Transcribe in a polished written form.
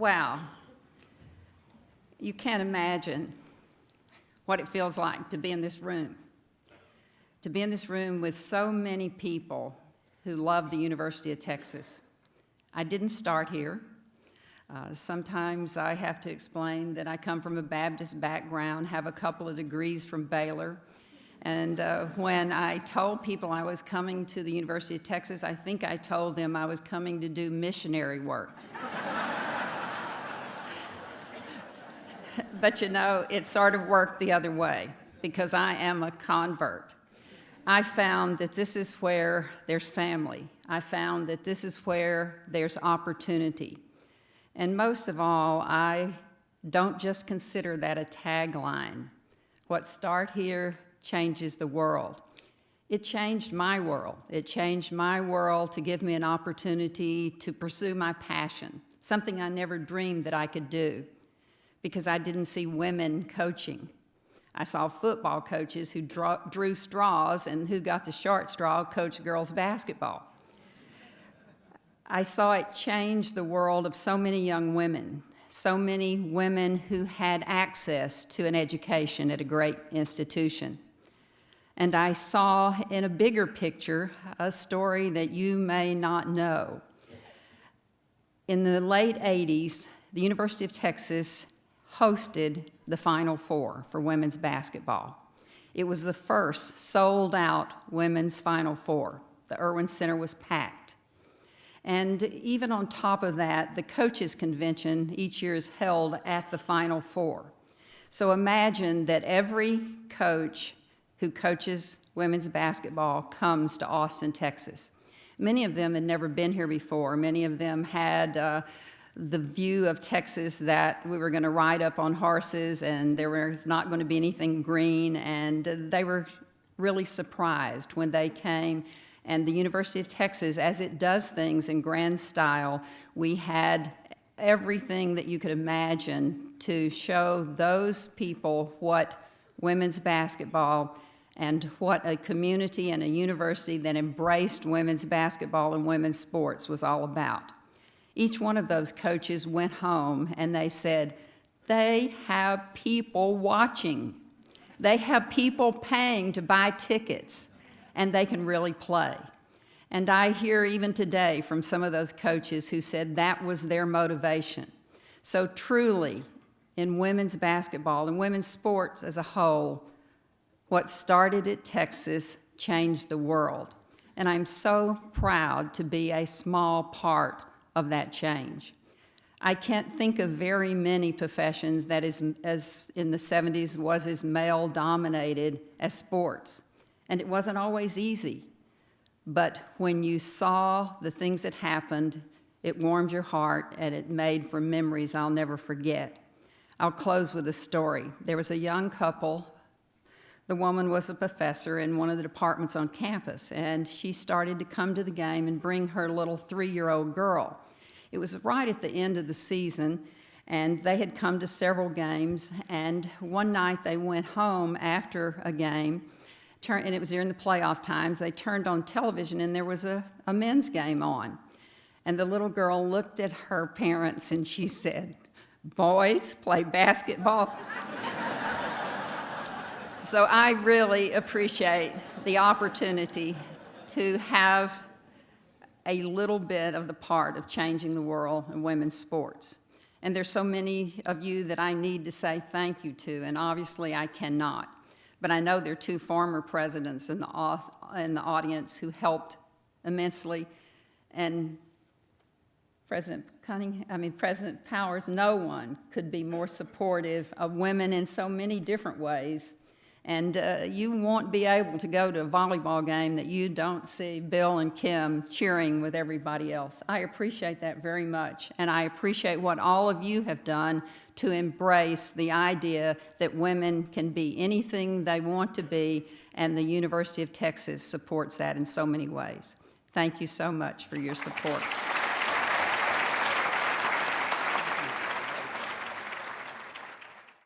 Wow. You can't imagine what it feels like to be in this room. To be in this room with so many people who love the University of Texas. I didn't start here. Sometimes I have to explain that I come from a Baptist background, have a couple of degrees from Baylor, and when I told people I was coming to the University of Texas, I think I told them I was coming to do missionary work. But you know, it sort of worked the other way, because I am a convert. I found that this is where there's family. I found that this is where there's opportunity. And most of all, I don't just consider that a tagline. What starts here changes the world. It changed my world. It changed my world to give me an opportunity to pursue my passion, something I never dreamed that I could do, because I didn't see women coaching. I saw football coaches who drew straws, and who got the short straw coached girls basketball. I saw it change the world of so many young women, so many women who had access to an education at a great institution. And I saw in a bigger picture a story that you may not know. In the late 80s, the University of Texas hosted the Final Four for women's basketball. It was the first sold-out women's Final Four. The Irwin Center was packed. And even on top of that, the coaches' convention each year is held at the Final Four. So imagine that every coach who coaches women's basketball comes to Austin, Texas. Many of them had never been here before. Many of them had the view of Texas that we were going to ride up on horses and there was not going to be anything green, and they were really surprised when they came. And the University of Texas, as it does things in grand style, we had everything that you could imagine to show those people what women's basketball and what a community and a university that embraced women's basketball and women's sports was all about. Each one of those coaches went home and they said, they have people watching. They have people paying to buy tickets, and they can really play. And I hear even today from some of those coaches who said that was their motivation. So truly, in women's basketball and women's sports as a whole, what started at Texas changed the world. And I'm so proud to be a small part of that change. I can't think of very many professions that is, as in the 70s, was as male-dominated as sports. And it wasn't always easy. But when you saw the things that happened, it warmed your heart, and it made for memories I'll never forget. I'll close with a story. There was a young couple. The woman was a professor in one of the departments on campus, and she started to come to the game and bring her little 3-year-old girl. It was right at the end of the season, and they had come to several games, and one night they went home after a game, and it was during the playoff times. They turned on television, and there was a men's game on. And the little girl looked at her parents, and she said, "Boys play basketball." So I really appreciate the opportunity to have a little bit of the part of changing the world in women's sports. And there's so many of you that I need to say thank you to, and obviously I cannot. But I know there are 2 former presidents in the audience who helped immensely. And President Powers, no one could be more supportive of women in so many different ways. And you won't be able to go to a volleyball game that you don't see Bill and Kim cheering with everybody else. I appreciate that very much, and I appreciate what all of you have done to embrace the idea that women can be anything they want to be, and the University of Texas supports that in so many ways. Thank you so much for your support.